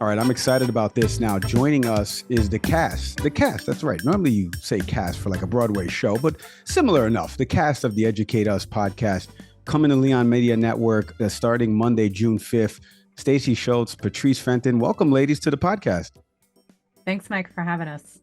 All right, I'm excited about this now. Joining us is the cast. The cast, that's right. Normally you say cast for like a Broadway show, but similar enough. The cast of the Educate Us podcast coming to Leon Media Network starting Monday, June 5th. Stacey Schultz, Patrice Fenton. Welcome, ladies, to the podcast. Thanks, Mike, for having us.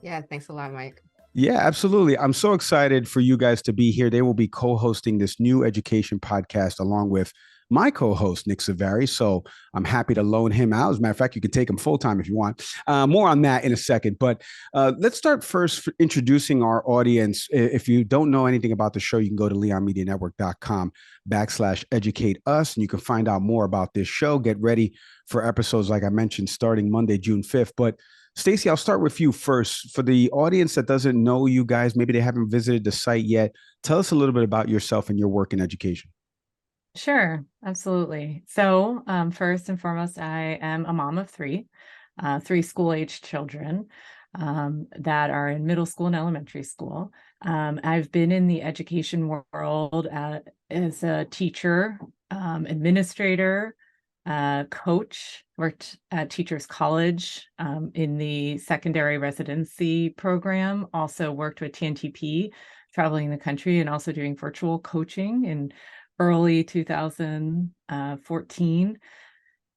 Yeah, thanks a lot, Mike. Yeah, absolutely. I'm so excited for you guys to be here. They will be co-hosting this new education podcast along with my co-host, Nick Savari. So I'm happy to loan him out. As a matter of fact, you can take him full-time if you want. More on that in a second. But let's start first introducing our audience. If you don't know anything about the show, you can go to leonmedianetwork.com/educate us, and you can find out more about this show. Get ready for episodes, like I mentioned, starting Monday, June 5th. But Stacey, I'll start with you first. For the audience that doesn't know you guys, maybe they haven't visited the site yet, tell us a little bit about yourself and your work in education. Sure, absolutely. So first and foremost, I am a mom of three school-aged children that are in middle school and elementary school. I've been in the education world as a teacher, administrator, coach, worked at Teachers College in the secondary residency program, also worked with TNTP, traveling the country and also doing virtual coaching in early 2014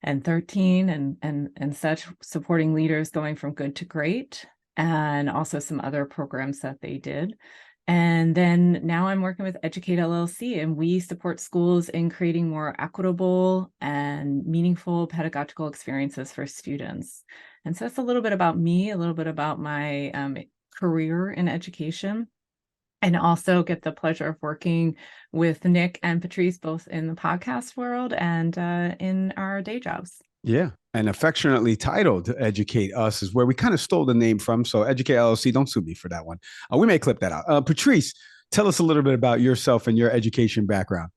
and 13 and such, supporting leaders going from good to great, and also some other programs that they did. And then now I'm working with Educate LLC, and we support schools in creating more equitable and meaningful pedagogical experiences for students. And so that's a little bit about me, a little bit about my career in education, and also get the pleasure of working with Nick and Patrice, both in the podcast world and in our day jobs. Yeah. And affectionately titled Educate Us is where we kind of stole the name from. So Educate LLC, don't sue me for that one. We may clip that out. Patrice, tell us a little bit about yourself and your education background.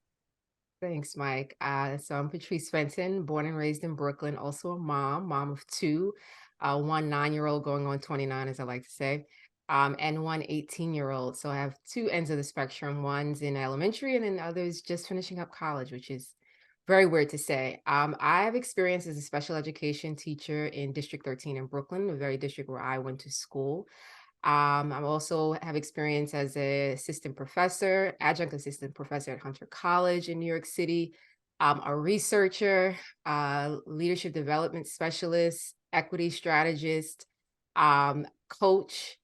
Thanks, Mike. So I'm Patrice Fenton, born and raised in Brooklyn, also a mom of two, one 9-year-old going on 29, as I like to say, and one 18-year-old. So I have two ends of the spectrum. One's in elementary and then others just finishing up college, which is very weird to say. I have experience as a special education teacher in District 13 in Brooklyn, the very district where I went to school. I also have experience as an assistant professor, adjunct assistant professor at Hunter College in New York City, a researcher, leadership development specialist, equity strategist, coach,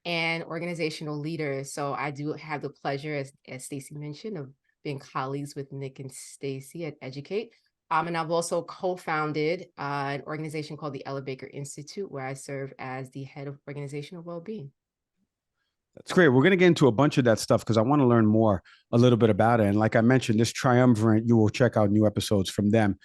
and organizational leader. So I do have the pleasure, as Stacey mentioned, of being colleagues with Nick and Stacey at Educate. And I've also co-founded an organization called the Ella Baker Institute, where I serve as the head of organizational well-being. That's great. We're going to get into a bunch of that stuff because I want to learn more a little bit about it. And like I mentioned, this triumvirate, you will check out new episodes from them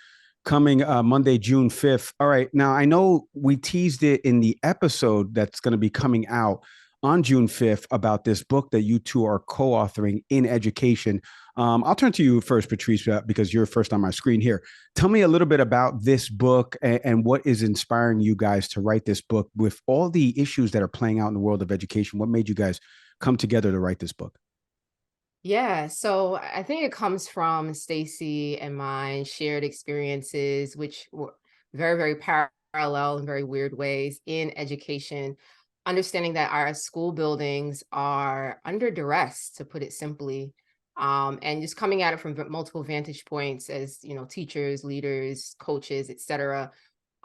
coming Monday, June 5th. All right. Now, I know we teased it in the episode that's going to be coming out on June 5th about this book that you two are co-authoring in education. I'll turn to you first, Patrice, because you're first on my screen here. Tell me a little bit about this book and what is inspiring you guys to write this book with all the issues that are playing out in the world of education. What made you guys come together to write this book? Yeah, so I think it comes from Stacey and mine shared experiences, which were very, very parallel in very weird ways in education. Understanding that our school buildings are under duress, to put it simply, and just coming at it from multiple vantage points as, teachers, leaders, coaches, et cetera,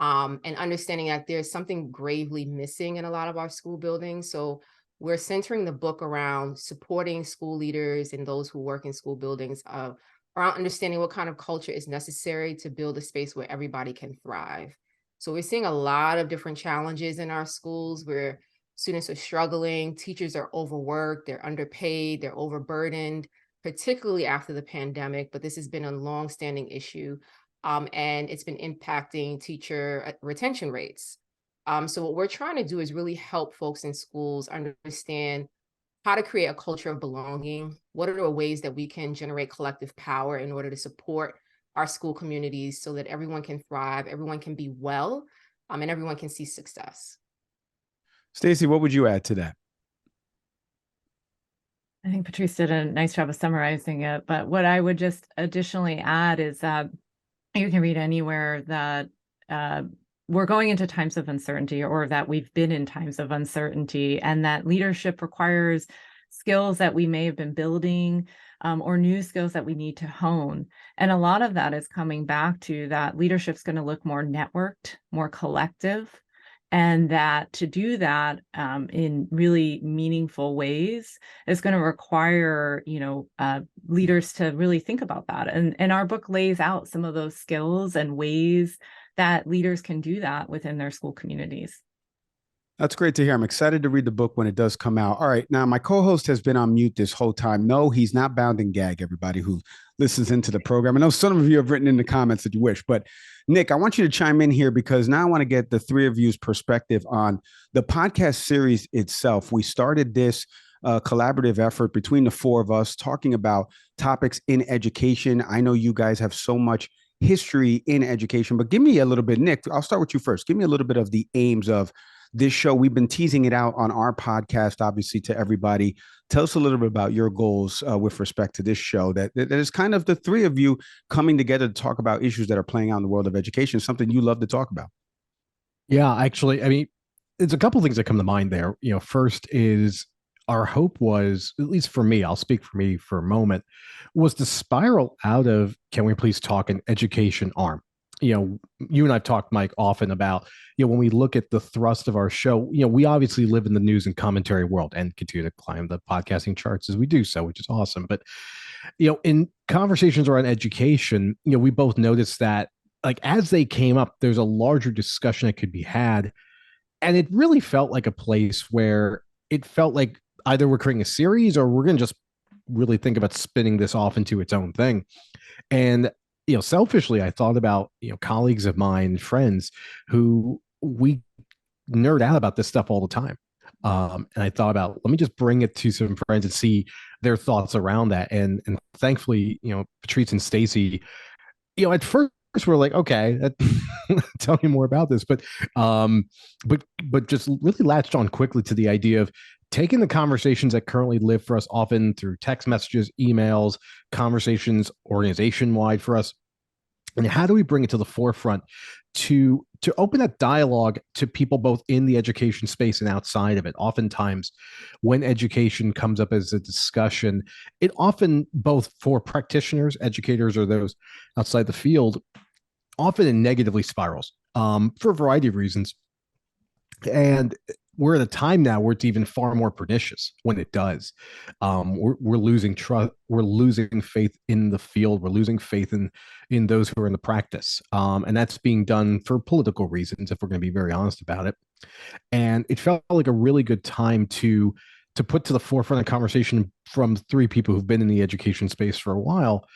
and understanding that there's something gravely missing in a lot of our school buildings. So we're centering the book around supporting school leaders and those who work in school buildings, around understanding what kind of culture is necessary to build a space where everybody can thrive. So we're seeing a lot of different challenges in our schools where students are struggling, teachers are overworked, they're underpaid, they're overburdened, particularly after the pandemic, but this has been a longstanding issue, and it's been impacting teacher retention rates. So what we're trying to do is really help folks in schools understand how to create a culture of belonging. What are the ways that we can generate collective power in order to support our school communities so that everyone can thrive, everyone can be well, and everyone can see success. Stacey, what would you add to that? I think Patrice did a nice job of summarizing it, but what I would just additionally add is that you can read anywhere that we're going into times of uncertainty, or that we've been in times of uncertainty, and that leadership requires skills that we may have been building, or new skills that we need to hone. And a lot of that is coming back to that leadership's going to look more networked, more collective, and that to do that in really meaningful ways is going to require, leaders to really think about that. And our book lays out some of those skills and ways that leaders can do that within their school communities. That's great to hear. I'm excited to read the book when it does come out. All right. Now, my co-host has been on mute this whole time. No, he's not bound and gag, everybody who listens into the program. I know some of you have written in the comments that you wish, but Nick, I want you to chime in here because now I want to get the three of you's perspective on the podcast series itself. We started this collaborative effort between the four of us talking about topics in education. I know you guys have so much history in education, but give me a little bit, Nick, I'll start with you first. Give me a little bit of the aims of this show. We've been teasing it out on our podcast, obviously, to everybody. Tell us a little bit about your goals with respect to this show that is kind of the three of you coming together to talk about issues that are playing out in the world of education, something you love to talk about. Yeah, actually, I mean, there's a couple of things that come to mind there. First is our hope was, at least for me, I'll speak for me for a moment, was to spiral out of, can we please talk an education arm? You and I've talked, Mike, often about, when we look at the thrust of our show, we obviously live in the news and commentary world and continue to climb the podcasting charts as we do so, which is awesome. But, in conversations around education, we both noticed that, like, as they came up, there's a larger discussion that could be had. And it really felt like a place where it felt like either we're creating a series or we're going to just really think about spinning this off into its own thing. And selfishly, I thought about, colleagues of mine, friends who we nerd out about this stuff all the time. And I thought about, let me just bring it to some friends and see their thoughts around that. And thankfully, Patrice and Stacy, at first we're like, okay, tell me more about this. But just really latched on quickly to the idea of taking the conversations that currently live for us, often through text messages, emails, conversations organization-wide for us, and how do we bring it to the forefront to open that dialogue to people both in the education space and outside of it? Oftentimes, when education comes up as a discussion, it often, both for practitioners, educators, or those outside the field, often it negatively spirals for a variety of reasons. And we're at a time now where it's even far more pernicious when it does. We're losing trust. We're losing faith in the field. We're losing faith in those who are in the practice. And that's being done for political reasons, if we're going to be very honest about it. And it felt like a really good time to put to the forefront of conversation from three people who've been in the education space for a while,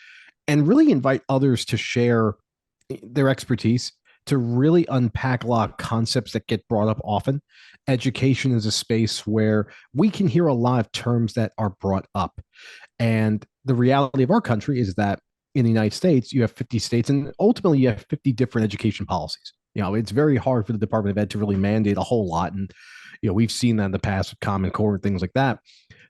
and really invite others to share their expertise, to really unpack a lot of concepts that get brought up often. Education is a space where we can hear a lot of terms that are brought up. And the reality of our country is that in the United States, you have 50 states, and ultimately you have 50 different education policies. It's very hard for the Department of Ed to really mandate a whole lot. And, we've seen that in the past with Common Core and things like that.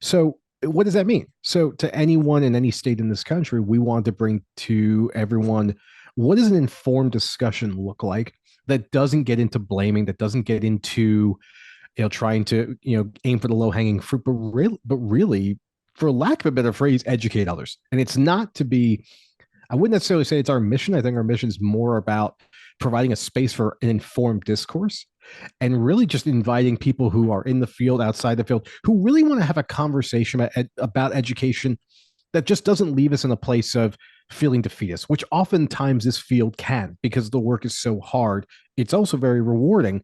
So what does that mean? So to anyone in any state in this country, we want to bring to everyone, what does an informed discussion look like that doesn't get into blaming, that doesn't get into, trying to, aim for the low hanging fruit, but really, for lack of a better phrase, educate others. And it's not to be, I wouldn't necessarily say it's our mission. I think our mission is more about providing a space for an informed discourse and really just inviting people who are in the field, outside the field, who really want to have a conversation about education that just doesn't leave us in a place of feeling defeatist, which oftentimes this field can, because the work is so hard. It's also very rewarding,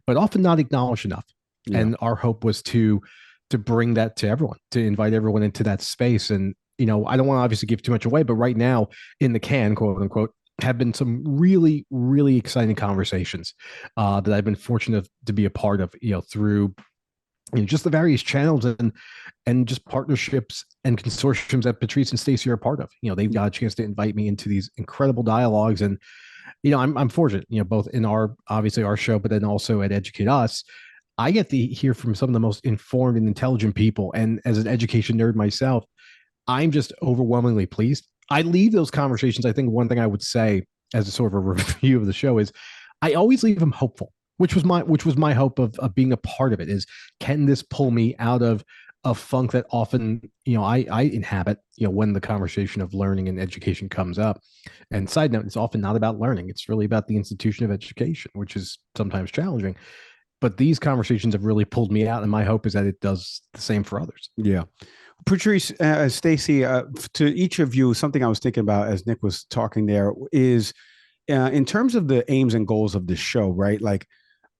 but often not acknowledged enough. Yeah. And our hope was to bring that to everyone, to invite everyone into that space. And, I don't want to obviously give too much away, but right now in the can, quote unquote, have been some really, really exciting conversations that I've been fortunate to be a part of, through just the various channels and just partnerships and consortiums that Patrice and Stacy are a part of. They've got a chance to invite me into these incredible dialogues. And, I'm fortunate, both in our show, but then also at Educate Us, I get to hear from some of the most informed and intelligent people. And as an education nerd myself, I'm just overwhelmingly pleased. I leave those conversations. I think one thing I would say as a sort of a review of the show is I always leave them hopeful, which was my hope of being a part of it. Is, can this pull me out of a funk that often, I inhabit, when the conversation of learning and education comes up. And side note, it's often not about learning. It's really about the institution of education, which is sometimes challenging. But these conversations have really pulled me out. And my hope is that it does the same for others. Yeah. Patrice, Stacy, to each of you, something I was thinking about as Nick was talking there is in terms of the aims and goals of this show, right? Like,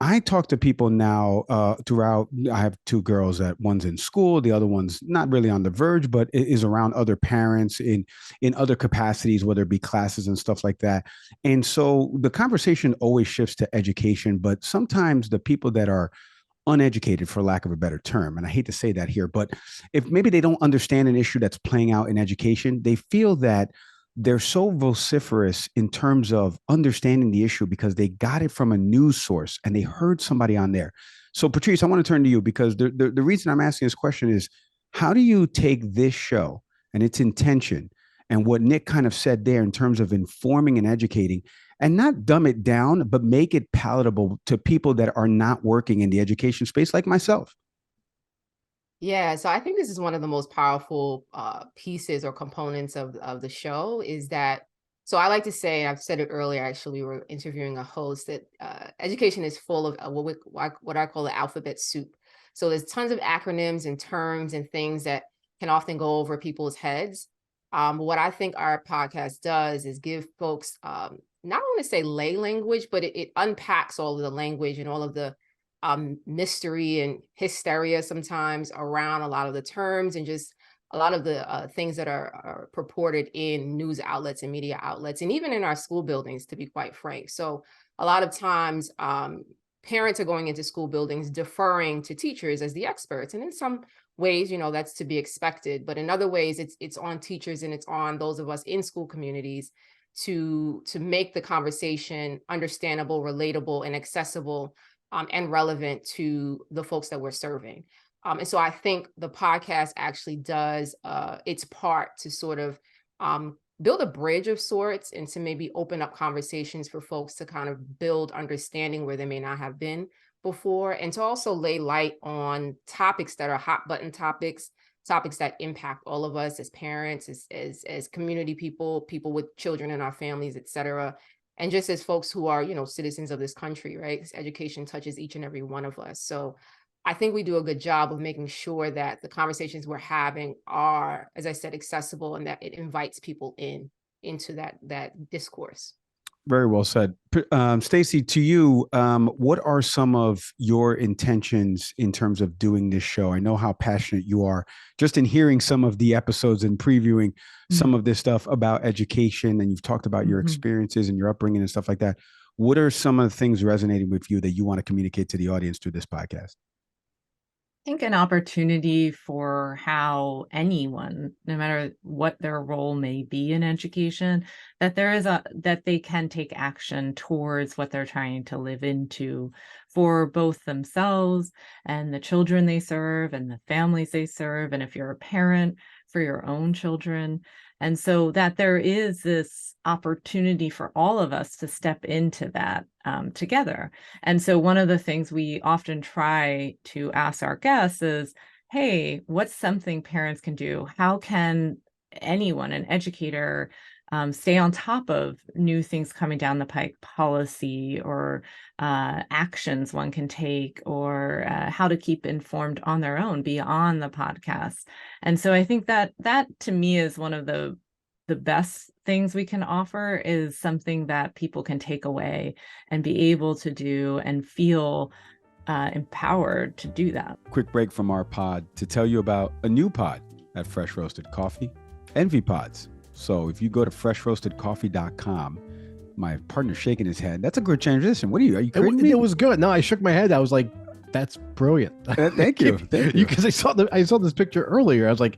I talk to people now throughout. I have two girls that one's in school, the other one's not really on the verge, but is around other parents in other capacities, whether it be classes and stuff like that. And so the conversation always shifts to education, but sometimes the people that are uneducated, for lack of a better term, and I hate to say that here, but if maybe they don't understand an issue that's playing out in education, they feel that they're so vociferous in terms of understanding the issue because they got it from a news source and they heard somebody on there. So, Patrice, I want to turn to you because the reason I'm asking this question is, how do you take this show and its intention and what Nick kind of said there in terms of informing and educating and not dumb it down, but make it palatable to people that are not working in the education space like myself? Yeah, so I think this is one of the most powerful pieces or components of the show is that, so I like to say, I've said it earlier, actually, we were interviewing a host, that education is full of what I call the alphabet soup. So there's tons of acronyms and terms and things that can often go over people's heads. But what I think our podcast does is give folks, not only say lay language, but it unpacks all of the language and all of the mystery and hysteria sometimes around a lot of the terms and just a lot of the things that are purported in news outlets and media outlets, and even in our school buildings, to be quite frank. So a lot of times parents are going into school buildings deferring to teachers as the experts. And in some ways, that's to be expected. But in other ways, it's on teachers and it's on those of us in school communities to make the conversation understandable, relatable, and accessible and relevant to the folks that we're serving. And so I think the podcast actually does its part to sort of build a bridge of sorts and to maybe open up conversations for folks to kind of build understanding where they may not have been before, and to also lay light on topics that are hot button topics that impact all of us as parents, as community people with children in our families, et cetera. And just as folks who are, citizens of this country, right? Education touches each and every one of us. So I think we do a good job of making sure that the conversations we're having are, as I said, accessible and that it invites people into that discourse. Very well said. Stacy, to you, what are some of your intentions in terms of doing this show? I know how passionate you are just in hearing some of the episodes and previewing some of this stuff about education, and you've talked about your experiences and your upbringing and stuff like that. What are some of the things resonating with you that you want to communicate to the audience through this podcast? I think an opportunity for how anyone, no matter what their role may be in education, that they can take action towards what they're trying to live into for both themselves and the children they serve and the families they serve. And if you're a parent, for your own children. And so that there is this opportunity for all of us to step into that together. And so one of the things we often try to ask our guests is, hey, what's something parents can do? How can anyone, an educator, stay on top of new things coming down the pike, policy or actions one can take, or how to keep informed on their own beyond the podcast? And so I think that to me is one of the best things we can offer, is something that people can take away and be able to do and feel empowered to do that. Quick break from our pod to tell you about a new pod at Fresh Roasted Coffee, Envy Pods. So if you go to freshroastedcoffee.com, my partner's shaking his head. That's a good transition. Are you kidding me? It was good. No, I shook my head. I was like, that's brilliant. Thank you. Thank you. Because I saw this picture earlier. I was like,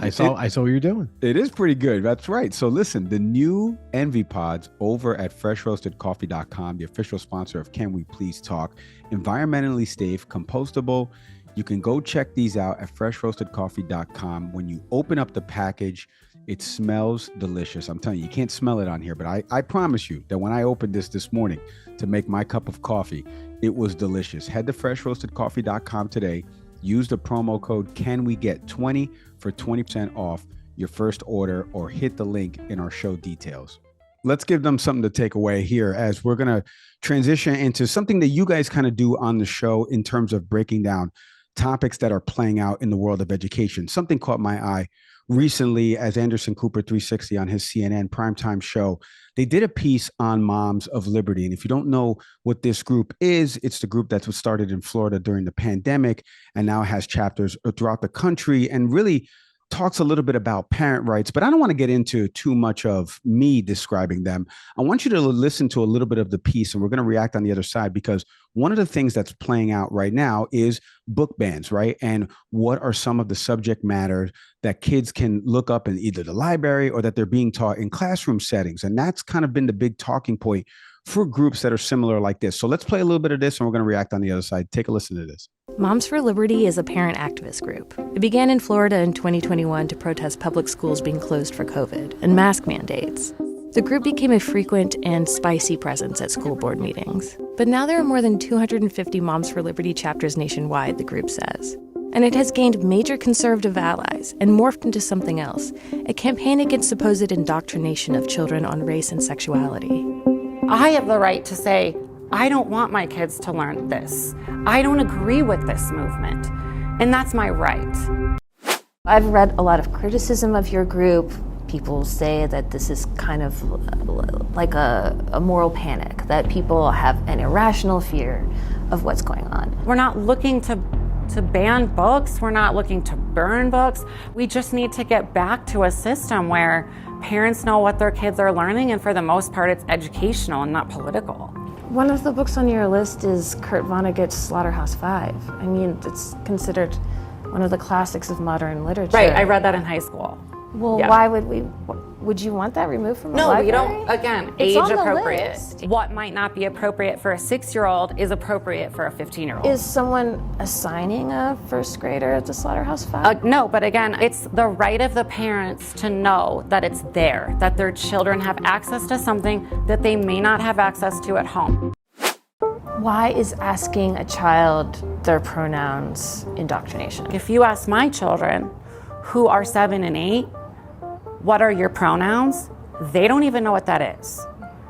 I saw what you're doing. It is pretty good. That's right. So listen, the new Envy Pods over at freshroastedcoffee.com, the official sponsor of Can We Please Talk, environmentally safe, compostable. You can go check these out at freshroastedcoffee.com. When you open up the package, It smells delicious. I'm telling you, you can't smell it on here, but I promise you that when I opened this morning to make my cup of coffee, it was delicious. Head to freshroastedcoffee.com today. Use the promo code CANWEGET20 for 20% off your first order, or hit the link in our show details. Let's give them something to take away here as we're going to transition into something that you guys kind of do on the show in terms of breaking down topics that are playing out in the world of education. Something caught my eye recently as Anderson Cooper 360 on his CNN primetime show. They did a piece on Moms of Liberty. And if you don't know what this group is, it's the group that was started in Florida during the pandemic and now has chapters throughout the country and really talks a little bit about parent rights, but I don't want to get into too much of me describing them. I want you to listen to a little bit of the piece, and we're going to react on the other side, because one of the things that's playing out right now is book bans, right? And what are some of the subject matter that kids can look up in either the library or that they're being taught in classroom settings? And that's kind of been the big talking point for groups that are similar like this. So let's play a little bit of this and we're going to react on the other side. Take a listen to this. Moms for Liberty is a parent activist group. It began in Florida in 2021 to protest public schools being closed for COVID and mask mandates. The group became a frequent and spicy presence at school board meetings. But now there are more than 250 Moms for Liberty chapters nationwide, the group says. And it has gained major conservative allies and morphed into something else, a campaign against supposed indoctrination of children on race and sexuality. I have the right to say, I don't want my kids to learn this. I don't agree with this movement. And that's my right. I've read a lot of criticism of your group. People say that this is kind of like a moral panic, that people have an irrational fear of what's going on. We're not looking to ban books. We're not looking to burn books. We just need to get back to a system where parents know what their kids are learning, and for the most part, it's educational and not political. One of the books on your list is Kurt Vonnegut's Slaughterhouse-Five. I mean, it's considered one of the classics of modern literature. Right, I read that in high school. Well, Yeah. why would you want that removed from the No, library? we don't, again, It's age on the appropriate. list. What might not be appropriate for a 6-year-old is appropriate for a 15-year-old. Is someone assigning a first grader the Slaughterhouse-Five? No, but again, it's the right of the parents to know that it's there, that their children have access to something that they may not have access to at home. Why is asking a child their pronouns indoctrination? If you ask my children, who are 7 and 8, what are your pronouns? They don't even know what that is.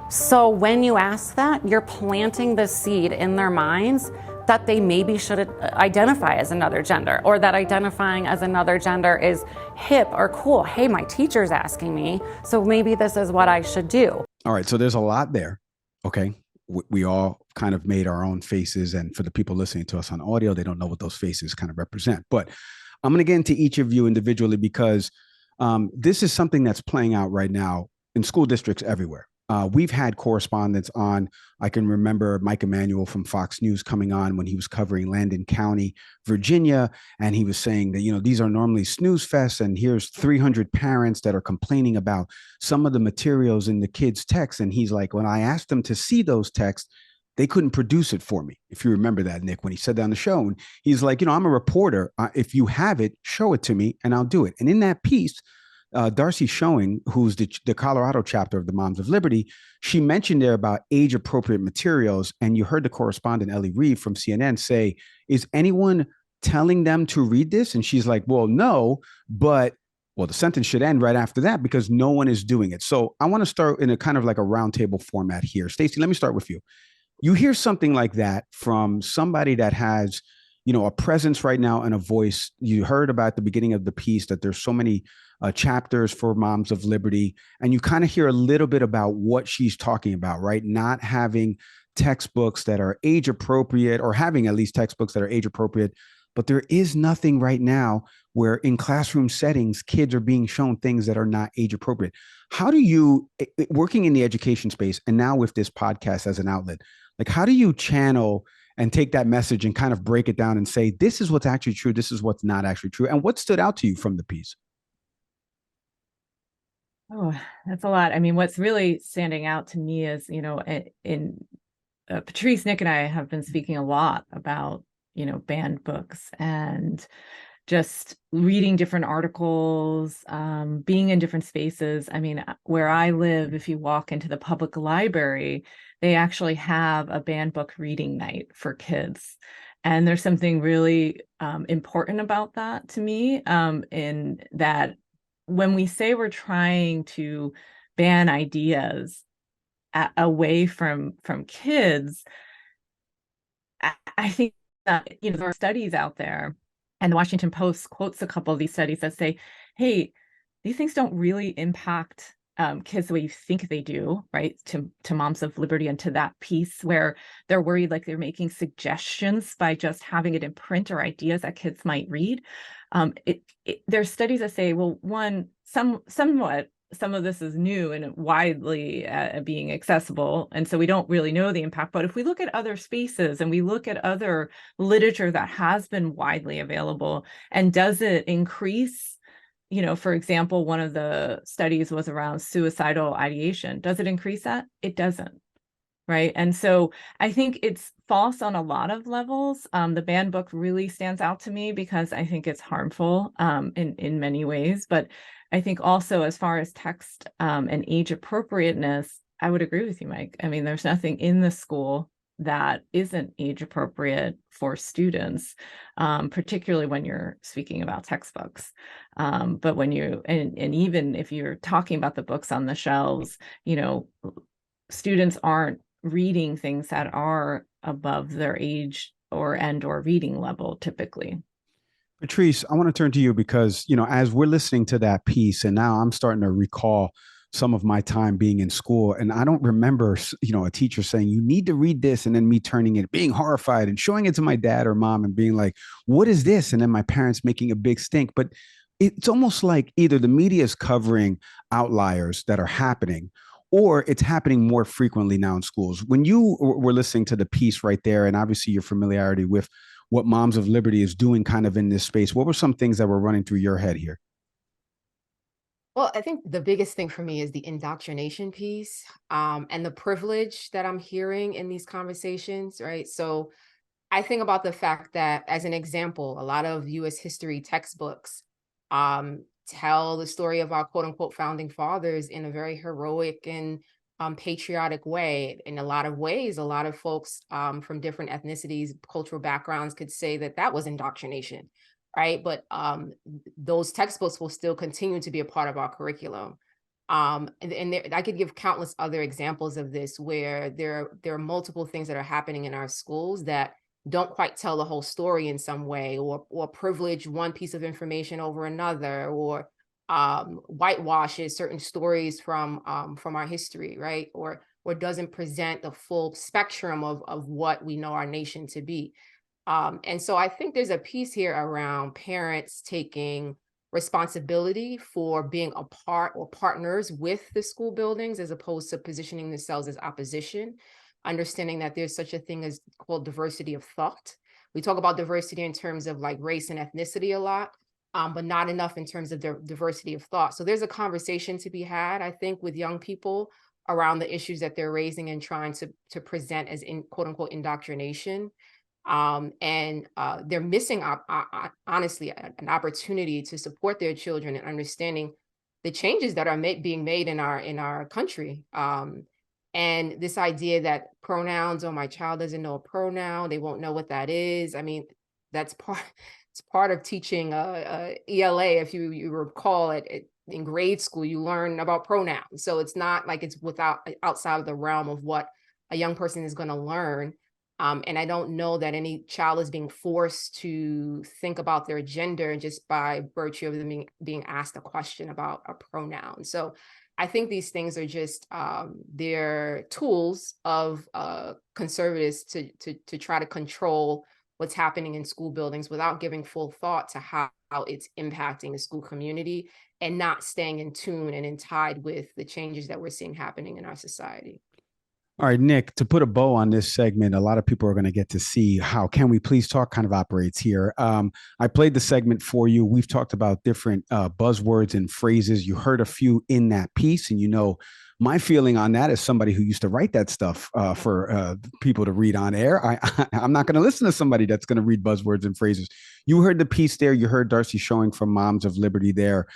So when you ask that, you're planting the seed in their minds that they maybe should identify as another gender, or that identifying as another gender is hip or cool. Hey, my teacher's asking me, so maybe this is what I should do. All right. So there's a lot there. Okay. We all kind of made our own faces. And for the people listening to us on audio, they don't know what those faces kind of represent. But I'm going to get into each of you individually, because this is something that's playing out right now in school districts everywhere. We've had correspondents on. I can remember Mike Emanuel from Fox News coming on when he was covering Landon County, Virginia. And he was saying that, these are normally snooze fests. And here's 300 parents that are complaining about some of the materials in the kids' texts. And he's like, when I asked them to see those texts, they couldn't produce it for me. If you remember that, Nick, when he said that on the show, and he's like, I'm a reporter. If you have it, show it to me and I'll do it. And in that piece, Darcy Showing, who's the Colorado chapter of the Moms of Liberty, she mentioned there about age appropriate materials. And you heard the correspondent Ellie Reeve from CNN say, is anyone telling them to read this? And she's like, well, no, but the sentence should end right after that because no one is doing it. So I want to start in a kind of like a roundtable format here. Stacey, let me start with you. You hear something like that from somebody that has, a presence right now and a voice. You heard about at the beginning of the piece that there's so many chapters for Moms of Liberty, and you kind of hear a little bit about what she's talking about, right? Not having textbooks that are age appropriate, or having at least textbooks that are age appropriate. But there is nothing right now where in classroom settings, kids are being shown things that are not age appropriate. How do you, working in the education space and now with this podcast as an outlet, like how do you channel and take that message and kind of break it down and say, this is what's actually true, this is what's not actually true? And what stood out to you from the piece? Oh, that's a lot. I mean, what's really standing out to me is, Patrice, Nick, and I have been speaking a lot about, banned books and just reading different articles, being in different spaces. I mean, where I live, if you walk into the public library, they actually have a banned book reading night for kids. And there's something really important about that to me, in that when we say we're trying to ban ideas away from kids, I think that, there are studies out there, and the Washington Post quotes a couple of these studies that say, hey, these things don't really impact kids the way you think they do, right? To Moms of Liberty and to that piece where they're worried like they're making suggestions by just having it in print or ideas that kids might read. There's studies that say, well, one, somewhat some of this is new and widely being accessible. And so we don't really know the impact. But if we look at other spaces and we look at other literature that has been widely available, and does it increase, for example, one of the studies was around suicidal ideation. Does it increase that? It doesn't. Right. And so I think it's false on a lot of levels. The banned book really stands out to me because I think it's harmful in many ways. But I think also as far as text and age appropriateness, I would agree with you, Mike. I mean, there's nothing in the school that isn't age appropriate for students, particularly when you're speaking about textbooks. But when and even if you're talking about the books on the shelves, students aren't reading things that are above their age or reading level typically. Patrice, I want to turn to you because, as we're listening to that piece, and now I'm starting to recall some of my time being in school, and I don't remember, a teacher saying, you need to read this, and then me turning it, being horrified and showing it to my dad or mom and being like, what is this? And then my parents making a big stink. But it's almost like either the media is covering outliers that are happening, or it's happening more frequently now in schools. When you were listening to the piece right there, and obviously your familiarity with what Moms of Liberty is doing kind of in this space, what were some things that were running through your head here? Well, I think the biggest thing for me is the indoctrination piece, and the privilege that I'm hearing in these conversations, right? So I think about the fact that, as an example, a lot of US history textbooks tell the story of our quote unquote founding fathers in a very heroic and patriotic way. In a lot of ways, a lot of folks from different ethnicities, cultural backgrounds could say that that was indoctrination, right? But those textbooks will still continue to be a part of our curriculum. I could give countless other examples of this where there are multiple things that are happening in our schools that don't quite tell the whole story in some way, or privilege one piece of information over another, or whitewashes certain stories from our history, right? Or doesn't present the full spectrum of what we know our nation to be. And so I think there's a piece here around parents taking responsibility for being a part or partners with the school buildings, as opposed to positioning themselves as opposition, understanding that there's such a thing as called diversity of thought. We talk about diversity in terms of like race and ethnicity a lot, but not enough in terms of diversity of thought. So there's a conversation to be had, I think, with young people around the issues that they're raising and trying to present as in quote unquote indoctrination. And they're missing, honestly, an opportunity to support their children in understanding the changes that are being made in our country. And this idea that pronouns, or my child doesn't know a pronoun, they won't know what that is. I mean, it's part of teaching ELA. If you recall it in grade school, you learn about pronouns. So it's not like it's outside of the realm of what a young person is going to learn. And I don't know that any child is being forced to think about their gender just by virtue of them being asked a question about a pronoun. So I think these things are just they're tools of conservatives to try to control what's happening in school buildings without giving full thought to how it's impacting the school community, and not staying in tune and in tide with the changes that we're seeing happening in our society. All right, Nick, to put a bow on this segment, a lot of people are going to get to see how Can We Please Talk kind of operates here. I played the segment for you. We've talked about different buzzwords and phrases. You heard a few in that piece, and you know, my feeling on that is somebody who used to write that stuff for people to read on air. I'm not going to listen to somebody that's going to read buzzwords and phrases. You heard the piece there. You heard Darcy Showing from Moms of Liberty there.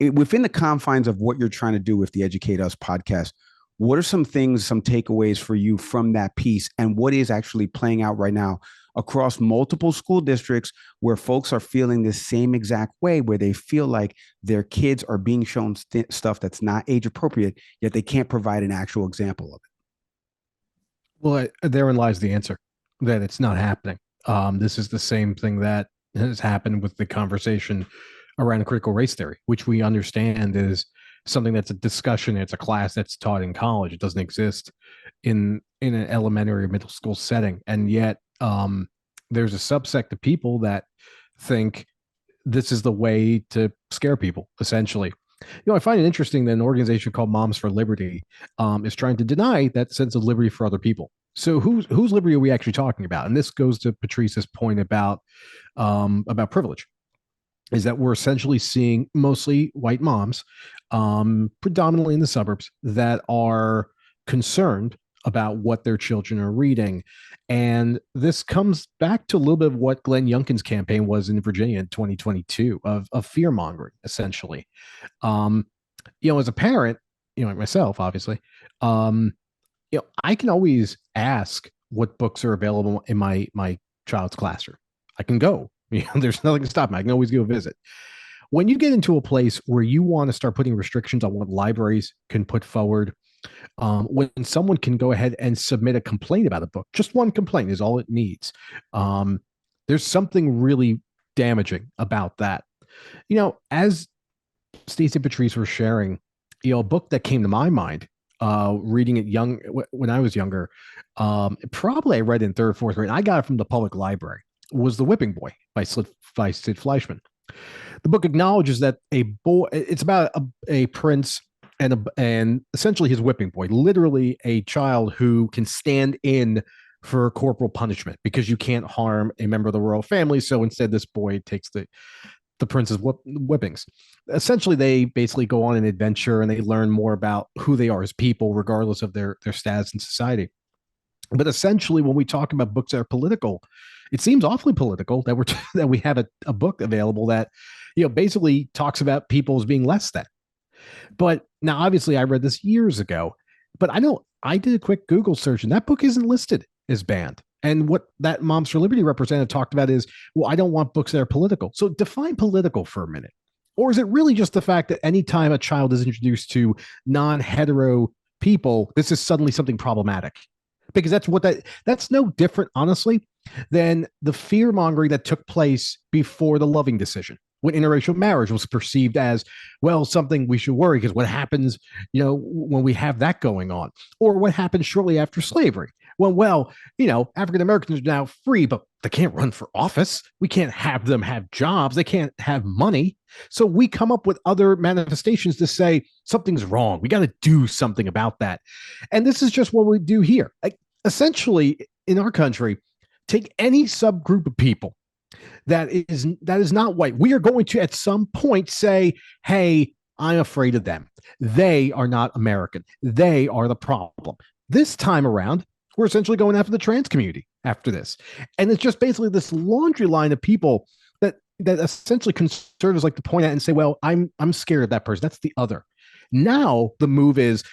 Within the confines of what you're trying to do with the Educate Us podcast, what are some things, some takeaways for you from that piece, and what is actually playing out right now across multiple school districts where folks are feeling the same exact way, where they feel like their kids are being shown stuff that's not age appropriate, yet they can't provide an actual example of it? Well, therein lies the answer, that it's not happening. This is the same thing that has happened with the conversation around critical race theory, which we understand is something that's a discussion. It's a class that's taught in college. It doesn't exist in an elementary or middle school setting. And yet there's a subsect of people that think this is the way to scare people, essentially. You know, I find it interesting that an organization called Moms for Liberty is trying to deny that sense of liberty for other people. So whose liberty are we actually talking about? And this goes to Patrice's point about privilege, is that we're essentially seeing mostly white moms, predominantly in the suburbs, that are concerned about what their children are reading. And this comes back to a little bit of what Glenn Youngkin's campaign was in Virginia in 2022 of fear mongering, essentially. You know, as a parent, you know, like myself, obviously, you know, I can always ask what books are available in my child's classroom. I can go. You know, there's nothing to stop me. I can always go visit. When you get into a place where you want to start putting restrictions on what libraries can put forward, when someone can go ahead and submit a complaint about a book, just one complaint is all it needs. There's something really damaging about that. You know, as Stacey and Patrice were sharing, you know, a book that came to my mind, reading it when I was younger, probably I read in third or fourth grade. I got it from the public library. Was The Whipping Boy by Sid Fleischman. The book acknowledges that it's about a prince and essentially his whipping boy, literally a child who can stand in for corporal punishment because you can't harm a member of the royal family. So instead, this boy takes the prince's whippings. Essentially, they basically go on an adventure and they learn more about who they are as people, regardless of their status in society. But essentially, when we talk about books that are political, it seems awfully political that that we have a book available that, you know, basically talks about people as being less than. But now, obviously, I read this years ago, but I did a quick Google search and that book isn't listed as banned. And what that Moms for Liberty representative talked about is, well, I don't want books that are political. So define political for a minute. Or is it really just the fact that anytime a child is introduced to non-hetero people, this is suddenly something problematic? Because that's no different, honestly, than the fear mongering that took place before the Loving decision, when interracial marriage was perceived as, well, something we should worry because what happens, you know, when we have that going on, or what happened shortly after slavery. Well, you know, African Americans are now free, but they can't run for office. We can't have them have jobs. They can't have money. So we come up with other manifestations to say something's wrong. We got to do something about that. And this is just what we do here. Like, essentially, in our country, take any subgroup of people that is not white. We are going to at some point say, hey, I'm afraid of them. They are not American. They are the problem. This time around, we're essentially going after the trans community after this. And it's just basically this laundry line of people that essentially conservatives like to point at and say, well, I'm scared of that person. That's the other. Now the move is,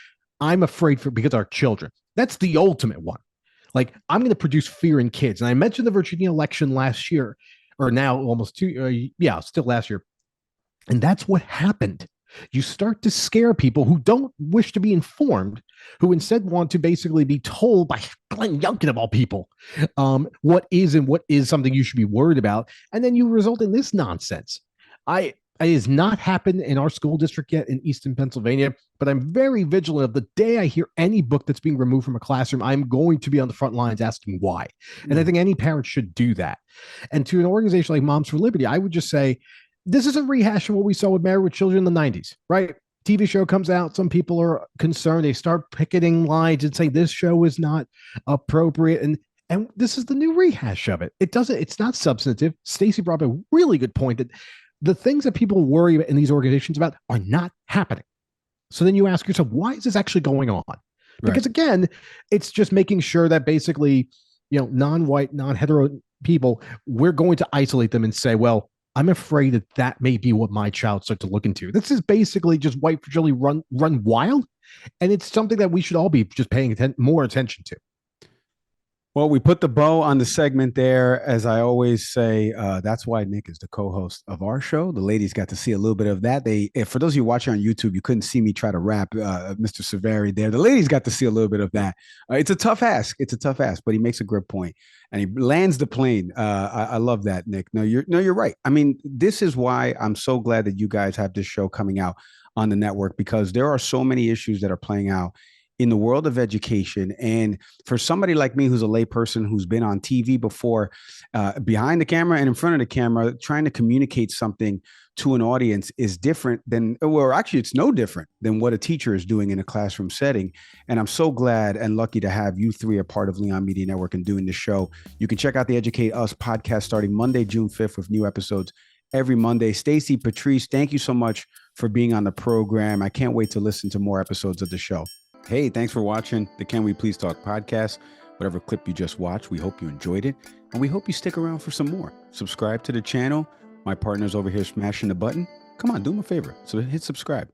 I'm afraid because our children. That's the ultimate one. Like, I'm going to produce fear in kids. And I mentioned the Virginia election last year, or now almost still last year. And that's what happened. You start to scare people who don't wish to be informed, who instead want to basically be told by Glenn Youngkin of all people what is and what is something you should be worried about. And then you result in this nonsense. It has not happened in our school district yet in Easton, Pennsylvania, but I'm very vigilant of the day I hear any book that's being removed from a classroom, I'm going to be on the front lines asking why. And I think any parent should do that. And to an organization like Moms for Liberty, I would just say, this is a rehash of what we saw with Married with Children in the 90s, right? TV show comes out, some people are concerned. They start picketing lines and saying this show is not appropriate. And this is the new rehash of it. It's not substantive. Stacey brought up a really good point that the things that people worry about in these organizations about are not happening. So then you ask yourself, why is this actually going on? Because again, it's just making sure that basically, non-white, non-hetero people, we're going to isolate them and say, well, I'm afraid that may be what my child starts to look into. This is basically just white fragility run wild. And it's something that we should all be just paying more attention to. Well, we put the bow on the segment there. As I always say, that's why Nick is the co-host of our show. The ladies got to see a little bit of that. For those of you watching on YouTube, you couldn't see me try to rap Mr. Saveri there. The ladies got to see a little bit of that. It's a tough ask. But he makes a good point, and he lands the plane. I love that, Nick. No, you're right. I mean, this is why I'm so glad that you guys have this show coming out on the network, because there are so many issues that are playing out in the world of education. And for somebody like me, who's a layperson, who's been on TV before, behind the camera and in front of the camera, trying to communicate something to an audience is different than, well, actually, it's no different than what a teacher is doing in a classroom setting. And I'm so glad and lucky to have you three a part of Leon Media Network and doing this show. You can check out the Educate Us podcast starting Monday, June 5th, with new episodes every Monday. Stacey, Patrice, thank you so much for being on the program. I can't wait to listen to more episodes of the show. Hey, thanks for watching the Can We Please Talk podcast. Whatever clip you just watched, we hope you enjoyed it, and we hope you stick around for some more. Subscribe to the channel. My partner's over here smashing the button. Come on, do him a favor. So hit subscribe.